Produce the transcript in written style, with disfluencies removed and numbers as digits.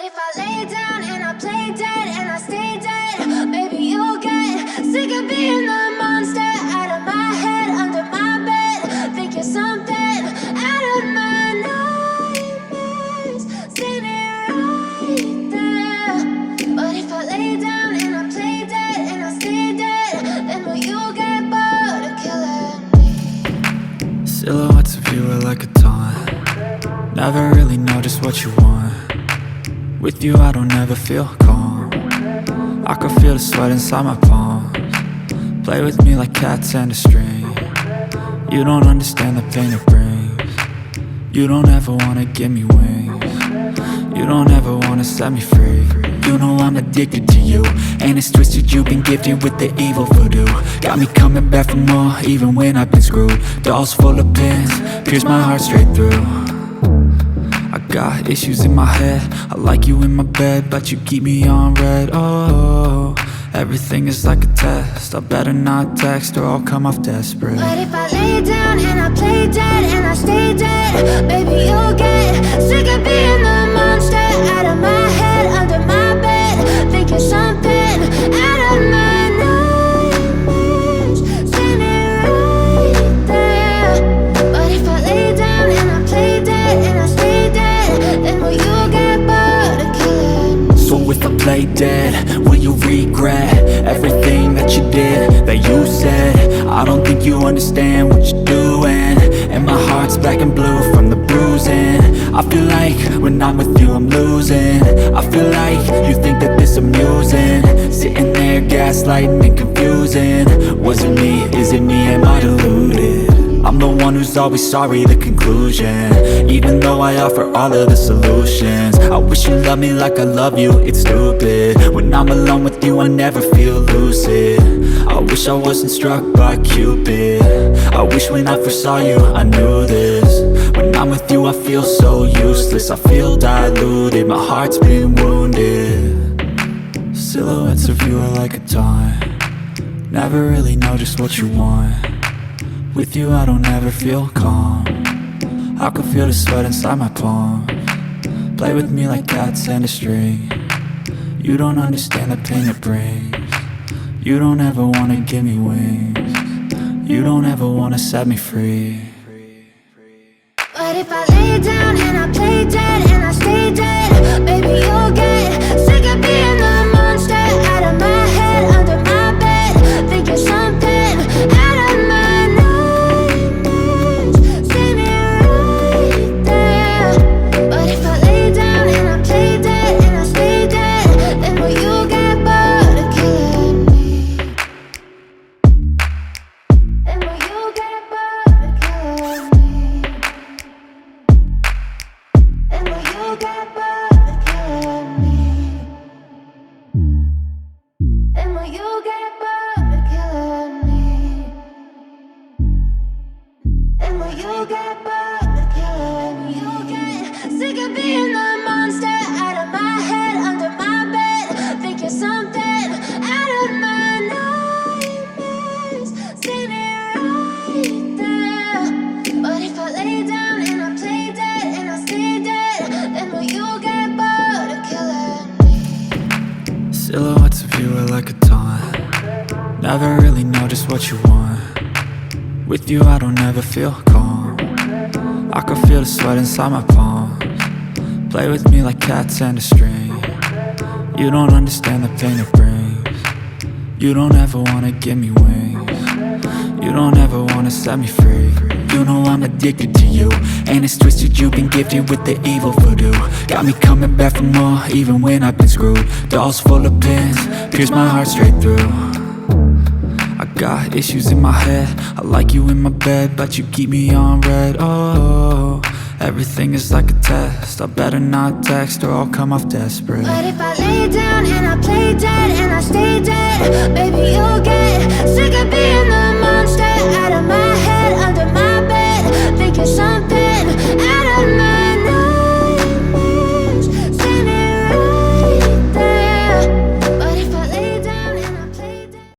if I lay down and I play dead and I stay dead, maybe you'll get sick of being the monster out of my head, under my bed. Think you're something out of my nightmares, standing right there. But if I lay down and I play dead and I stay dead, then will you get bored of killing me? Silhouettes of you are like a taunt. Never really know just what you want. With you I don't ever feel calm. I can feel the sweat inside my palms. Play with me like cats and a string. You don't understand the pain it brings. You don't ever wanna give me wings. You don't ever wanna set me free. You know I'm addicted to you, and it's twisted, you've been gifted with the evil voodoo. Got me coming back for more, even when I've been screwed. Dolls full of pins, pierce my heart straight through. I got issues in my head, I like you in my bed, but you keep me on red. Oh, everything is like a test, I better not text or I'll come off desperate. But if I lay down and I play dead and I stay dead, maybe you'll get sick of being the monster out of my head, under my bed. Think you're something out of my nightmares, standing right there. But if I lay down and I play dead and I stay dead, then will you get bored of killing me? So if I play dead, will you regret everything that you did, that you said? I don't think you understand what you're doing, and my heart's black and blue from the bruising. I feel like when I'm with you I'm losing. I feel like you think that this amusing, sitting there gaslighting and confusing. Was it me? Is it me? Am I deluded? I'm the one who's always sorry, the conclusion, even though I offer all of the solutions. I wish you loved me like I love you, it's stupid. When I'm alone with you I never feel lucid. I wish I wasn't struck by Cupid. I wish when I first saw you I knew this. When I'm with you I feel so useless, I feel diluted, my heart's been wounded. Silhouettes of you are like a taunt. Never really know just what you want. With you I don't ever feel calm. I can feel the sweat inside my palms. Play with me like cats and a string. You don't understand the pain it brings. You don't ever wanna give me wings. You don't ever wanna set me free. But if I lay down and I play dead and I stay dead, maybe you'll get sick of being the monster out of my head, under my bed. Think you're something out of my nightmares, standing right there. But if I lay down and I play dead and I stay dead, then will you get bored of killing me? Then will you get bored of killing me? And will you get bored of killing me? And will you get bored of killing me? And will you get bored of killing me? You get sick of being the monster out of my head, under my bed. Think you're something out of my nightmares, standing right there. But if I lay down and I play dead and I stay dead, then will you get bored of killing me? Silhouettes of you are like a taunt. Never really know just what you want. With you I don't ever feel calm. I can feel the sweat inside my palms. Play with me like cats and a string. You don't understand the pain it brings. You don't ever wanna give me wings. You don't ever wanna set me free. You know I'm addicted to you, and it's twisted, you've been gifted with the evil voodoo. Got me coming back for more, even when I've been screwed. Dolls full of pins, pierce my heart straight through. I got issues in my head, I like you in my bed, but you keep me on red. Oh, everything is like a test, I better not text or I'll come off desperate. But if I lay down and I play dead and I stay dead, maybe you'll get sick of being the monster